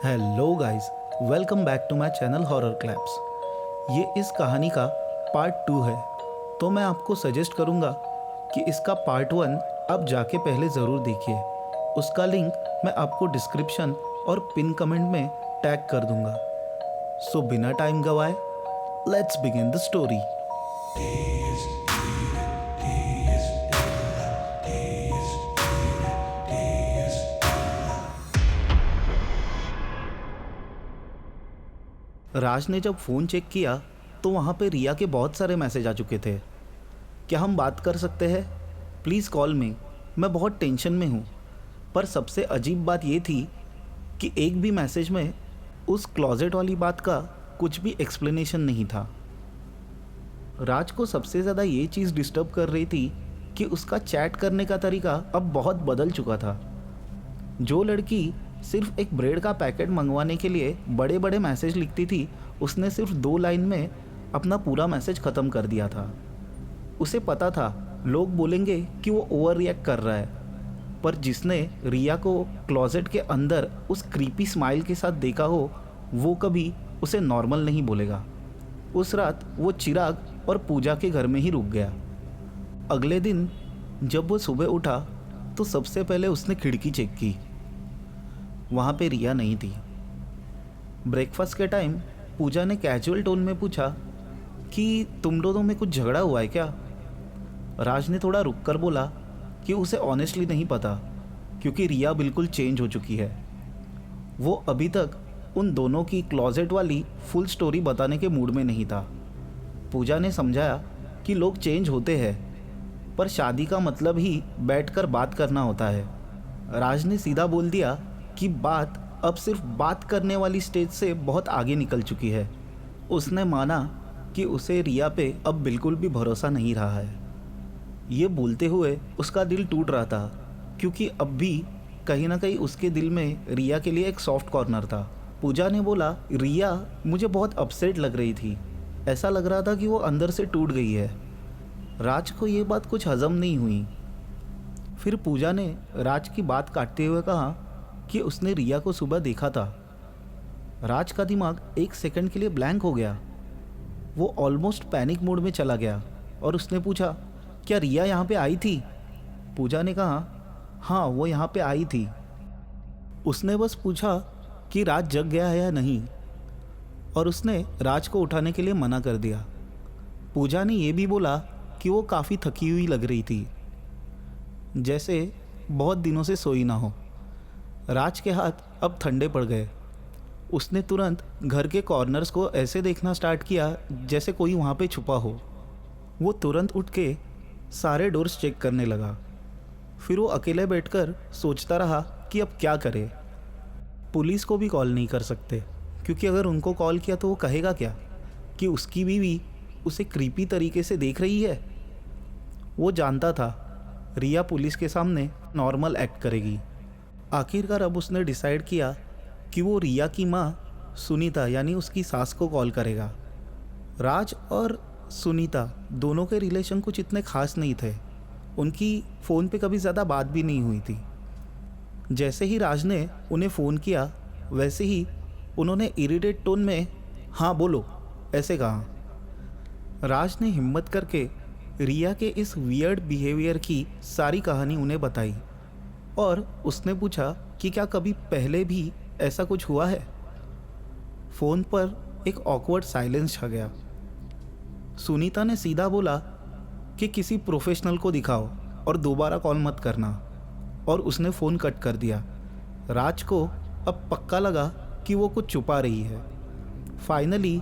Hello guys, welcome back to my channel horror claps. ये इस कहानी का पार्ट 2 है, तो मैं आपको सजेस्ट करूँगा कि इसका पार्ट 1 आप जाके पहले ज़रूर देखिए। उसका लिंक मैं आपको डिस्क्रिप्शन और पिन कमेंट में टैग कर दूँगा। सो बिना टाइम गवाए लेट्स बिगिन द स्टोरी। राज ने जब फ़ोन चेक किया तो वहाँ पे रिया के बहुत सारे मैसेज आ चुके थे। क्या हम बात कर सकते हैं? प्लीज़ कॉल मी, मैं बहुत टेंशन में हूँ। पर सबसे अजीब बात ये थी कि एक भी मैसेज में उस क्लॉजेट वाली बात का कुछ भी एक्सप्लेनेशन नहीं था। राज को सबसे ज़्यादा ये चीज़ डिस्टर्ब कर रही थी कि उसका चैट करने का तरीका अब बहुत बदल चुका था। जो लड़की सिर्फ एक ब्रेड का पैकेट मंगवाने के लिए बड़े बड़े मैसेज लिखती थी, उसने सिर्फ 2 लाइन में अपना पूरा मैसेज ख़त्म कर दिया था। उसे पता था लोग बोलेंगे कि वो ओवर रिएक्ट कर रहा है, पर जिसने रिया को क्लोजेट के अंदर उस क्रीपी स्माइल के साथ देखा हो, वो कभी उसे नॉर्मल नहीं बोलेगा। उस रात वो चिराग और पूजा के घर में ही रुक गया। अगले दिन जब वो सुबह उठा तो सबसे पहले उसने खिड़की चेक की। वहाँ पे रिया नहीं थी। ब्रेकफास्ट के टाइम पूजा ने कैजुअल टोन में पूछा कि तुम दोनों में कुछ झगड़ा हुआ है क्या? राज ने थोड़ा रुक कर बोला कि उसे ऑनेस्टली नहीं पता, क्योंकि रिया बिल्कुल चेंज हो चुकी है। वो अभी तक उन दोनों की क्लॉजेट वाली फुल स्टोरी बताने के मूड में नहीं था। पूजा ने समझाया कि लोग चेंज होते हैं, पर शादी का मतलब ही बैठकर बात करना होता है। राज ने सीधा बोल दिया कि बात अब सिर्फ बात करने वाली स्टेज से बहुत आगे निकल चुकी है। उसने माना कि उसे रिया पे अब बिल्कुल भी भरोसा नहीं रहा है। ये बोलते हुए उसका दिल टूट रहा था, क्योंकि अब भी कहीं ना कहीं उसके दिल में रिया के लिए एक सॉफ्ट कॉर्नर था। पूजा ने बोला, रिया मुझे बहुत अपसेट लग रही थी, ऐसा लग रहा था कि वो अंदर से टूट गई है। राज को ये बात कुछ हजम नहीं हुई। फिर पूजा ने राज की बात काटते हुए कहा कि उसने रिया को सुबह देखा था। राज का दिमाग एक सेकंड के लिए ब्लैंक हो गया। वो ऑलमोस्ट पैनिक मोड में चला गया और उसने पूछा, क्या रिया यहाँ पे आई थी? पूजा ने कहा, हाँ वो यहाँ पे आई थी। उसने बस पूछा कि राज जग गया है या नहीं, और उसने राज को उठाने के लिए मना कर दिया। पूजा ने यह भी बोला कि वो काफ़ी थकी हुई लग रही थी, जैसे बहुत दिनों से सोई ना हो। राज के हाथ अब ठंडे पड़ गए। उसने तुरंत घर के कॉर्नर्स को ऐसे देखना स्टार्ट किया जैसे कोई वहाँ पे छुपा हो। वो तुरंत उठ के सारे डोर्स चेक करने लगा। फिर वो अकेले बैठकर सोचता रहा कि अब क्या करे। पुलिस को भी कॉल नहीं कर सकते, क्योंकि अगर उनको कॉल किया तो वो कहेगा क्या कि उसकी बीवी उसे क्रीपी तरीके से देख रही है। वो जानता था रिया पुलिस के सामने नॉर्मल एक्ट करेगी। आखिरकार अब उसने डिसाइड किया कि वो रिया की माँ सुनीता यानी उसकी सास को कॉल करेगा। राज और सुनीता दोनों के रिलेशन कुछ इतने खास नहीं थे। उनकी फ़ोन पे कभी ज़्यादा बात भी नहीं हुई थी। जैसे ही राज ने उन्हें फ़ोन किया, वैसे ही उन्होंने इरिटेट टोन में हाँ बोलो ऐसे कहा। राज ने हिम्मत करके रिया के इस वियर्ड बिहेवियर की सारी कहानी उन्हें बताई, और उसने पूछा कि क्या कभी पहले भी ऐसा कुछ हुआ है। फ़ोन पर एक ऑकवर्ड साइलेंस छा गया। सुनीता ने सीधा बोला कि किसी प्रोफेशनल को दिखाओ और दोबारा कॉल मत करना, और उसने फ़ोन कट कर दिया। राज को अब पक्का लगा कि वो कुछ छुपा रही है। फाइनली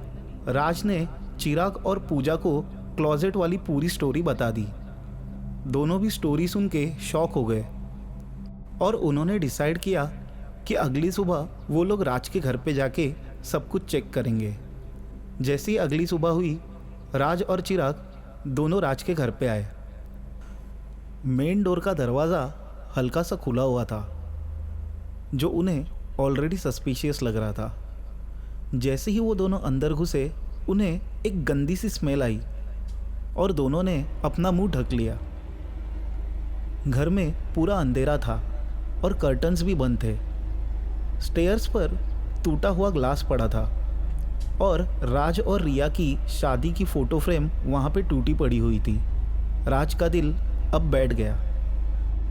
राज ने चिराग और पूजा को क्लॉजेट वाली पूरी स्टोरी बता दी। दोनों भी स्टोरी सुन के शॉक हो गए, और उन्होंने डिसाइड किया कि अगली सुबह वो लोग राज के घर पे जाके सब कुछ चेक करेंगे। जैसे ही अगली सुबह हुई, राज और चिराग दोनों राज के घर पे आए। मेन डोर का दरवाज़ा हल्का सा खुला हुआ था, जो उन्हें ऑलरेडी सस्पिशियस लग रहा था। जैसे ही वो दोनों अंदर घुसे, उन्हें एक गंदी सी स्मेल आई और दोनों ने अपना मुंह ढक लिया। घर में पूरा अंधेरा था और कर्टन्स भी बंद थे। स्टेयर्स पर टूटा हुआ ग्लास पड़ा था और राज और रिया की शादी की फ़ोटो फ्रेम वहाँ पे टूटी पड़ी हुई थी। राज का दिल अब बैठ गया।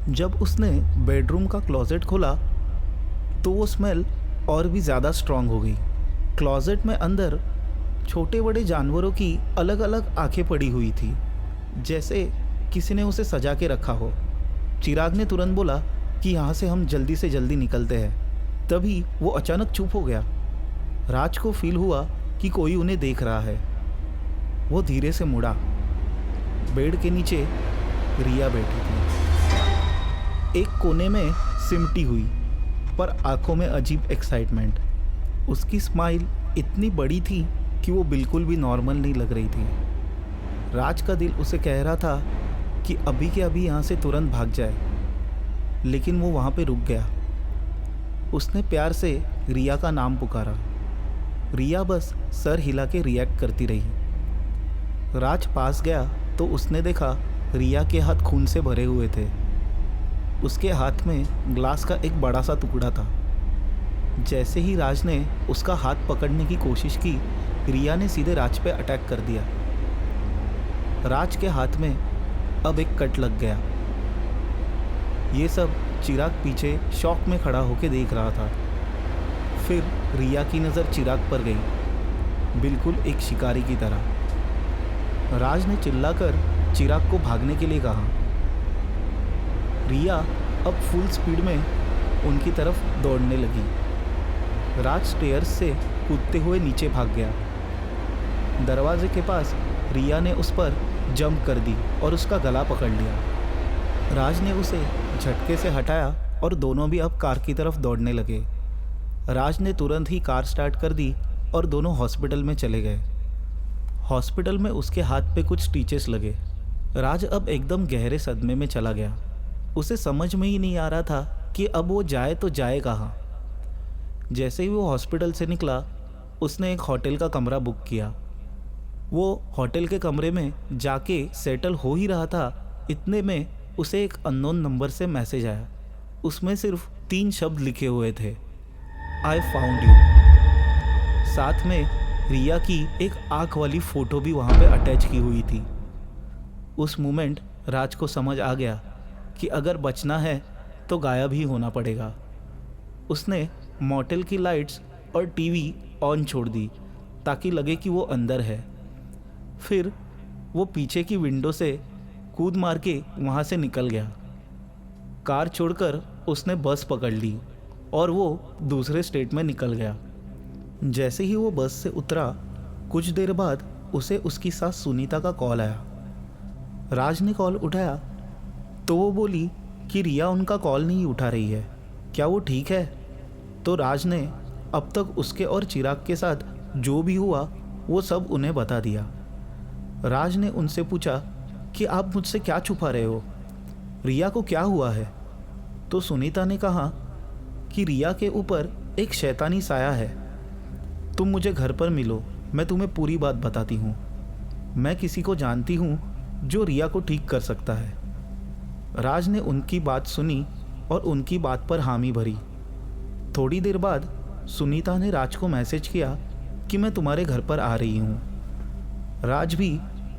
जब उसने बेडरूम का क्लोजेट खोला तो वो स्मेल और भी ज़्यादा स्ट्रांग हो गई। क्लोजेट में अंदर छोटे बड़े जानवरों की अलग अलग आंखें पड़ी हुई थी, जैसे किसी ने उसे सजा के रखा हो। चिराग ने तुरंत बोला कि यहाँ से हम जल्दी से जल्दी निकलते हैं। तभी वो अचानक चुप हो गया। राज को फील हुआ कि कोई उन्हें देख रहा है। वो धीरे से मुड़ा। बेड के नीचे रिया बैठी थी, एक कोने में सिमटी हुई, पर आंखों में अजीब एक्साइटमेंट। उसकी स्माइल इतनी बड़ी थी कि वो बिल्कुल भी नॉर्मल नहीं लग रही थी। राज का दिल उसे कह रहा था कि अभी के अभी यहाँ से तुरंत भाग जाए, लेकिन वो वहाँ पे रुक गया। उसने प्यार से रिया का नाम पुकारा। रिया बस सर हिला के रिएक्ट करती रही। राज पास गया तो उसने देखा रिया के हाथ खून से भरे हुए थे। उसके हाथ में ग्लास का एक बड़ा सा टुकड़ा था। जैसे ही राज ने उसका हाथ पकड़ने की कोशिश की, रिया ने सीधे राज पे अटैक कर दिया। राज के हाथ में अब एक कट लग गया। ये सब चिराग पीछे शॉक में खड़ा होकर देख रहा था। फिर रिया की नज़र चिराग पर गई, बिल्कुल एक शिकारी की तरह। राज ने चिल्लाकर चिराग को भागने के लिए कहा। रिया अब फुल स्पीड में उनकी तरफ दौड़ने लगी। राज स्टेयर्स से कूदते हुए नीचे भाग गया। दरवाजे के पास रिया ने उस पर जंप कर दी और उसका गला पकड़ लिया। राज ने उसे झटके से हटाया और दोनों भी अब कार की तरफ दौड़ने लगे। राज ने तुरंत ही कार स्टार्ट कर दी और दोनों हॉस्पिटल में चले गए। हॉस्पिटल में उसके हाथ पे कुछ स्टिचेस लगे। राज अब एकदम गहरे सदमे में चला गया। उसे समझ में ही नहीं आ रहा था कि अब वो जाए तो जाए कहाँ। जैसे ही वो हॉस्पिटल से निकला, उसने एक होटल का कमरा बुक किया। वो होटल के कमरे में जाके सेटल हो ही रहा था, इतने में उसे एक अननोन नंबर से मैसेज आया। उसमें सिर्फ 3 शब्द लिखे हुए थे, आई फाउंड यू। साथ में रिया की एक आँख वाली फ़ोटो भी वहाँ पे अटैच की हुई थी। उस मोमेंट राज को समझ आ गया कि अगर बचना है तो गायब ही होना पड़ेगा। उसने मोटेल की लाइट्स और टीवी ऑन छोड़ दी ताकि लगे कि वो अंदर है। फिर वो पीछे की विंडो से कूद मार के वहाँ से निकल गया। कार छोड़कर उसने बस पकड़ ली और वो दूसरे स्टेट में निकल गया। जैसे ही वो बस से उतरा, कुछ देर बाद उसे उसकी सास सुनीता का कॉल आया। राज ने कॉल उठाया तो वो बोली कि रिया उनका कॉल नहीं उठा रही है, क्या वो ठीक है? तो राज ने अब तक उसके और चिराग के साथ जो भी हुआ वो सब उन्हें बता दिया। राज ने उनसे पूछा कि आप मुझसे क्या छुपा रहे हो, रिया को क्या हुआ है? तो सुनीता ने कहा कि रिया के ऊपर एक शैतानी साया है। तुम मुझे घर पर मिलो, मैं तुम्हें पूरी बात बताती हूँ। मैं किसी को जानती हूँ जो रिया को ठीक कर सकता है। राज ने उनकी बात सुनी और उनकी बात पर हामी भरी। थोड़ी देर बाद सुनीता ने राज को मैसेज किया कि मैं तुम्हारे घर पर आ रही हूँ। राज भी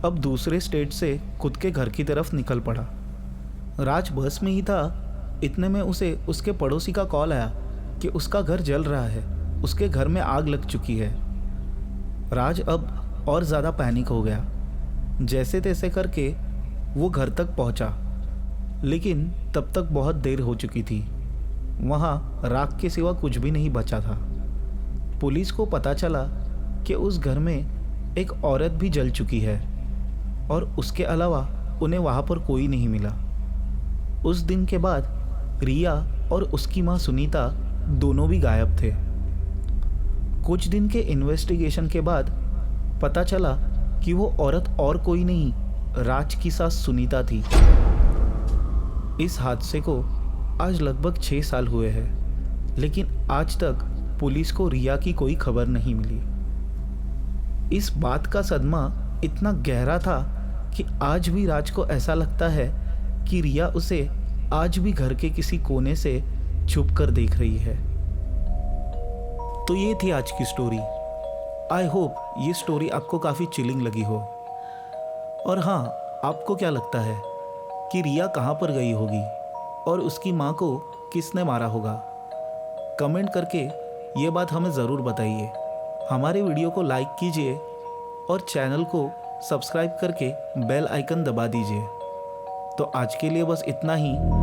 अब दूसरे स्टेट से खुद के घर की तरफ निकल पड़ा। राज बस में ही था, इतने में उसे उसके पड़ोसी का कॉल आया कि उसका घर जल रहा है, उसके घर में आग लग चुकी है। राज अब और ज़्यादा पैनिक हो गया। जैसे तैसे करके वो घर तक पहुंचा, लेकिन तब तक बहुत देर हो चुकी थी। वहाँ राख के सिवा कुछ भी नहीं बचा था। पुलिस को पता चला कि उस घर में एक औरत भी जल चुकी है और उसके अलावा उन्हें वहाँ पर कोई नहीं मिला। उस दिन के बाद रिया और उसकी माँ सुनीता दोनों भी गायब थे। कुछ दिन के इन्वेस्टिगेशन के बाद पता चला कि वो औरत और कोई नहीं, राज की सास सुनीता थी। इस हादसे को आज लगभग 6 साल हुए हैं, लेकिन आज तक पुलिस को रिया की कोई खबर नहीं मिली। इस बात का सदमा इतना गहरा था कि आज भी राज को ऐसा लगता है कि रिया उसे आज भी घर के किसी कोने से छुप कर देख रही है। तो ये थी आज की स्टोरी। आई होप ये स्टोरी आपको काफ़ी चिलिंग लगी हो। और हाँ, आपको क्या लगता है कि रिया कहाँ पर गई होगी और उसकी माँ को किसने मारा होगा? कमेंट करके ये बात हमें ज़रूर बताइए। हमारे वीडियो को लाइक कीजिए और चैनल को सब्सक्राइब करके बेल आइकन दबा दीजिए। तो आज के लिए बस इतना ही।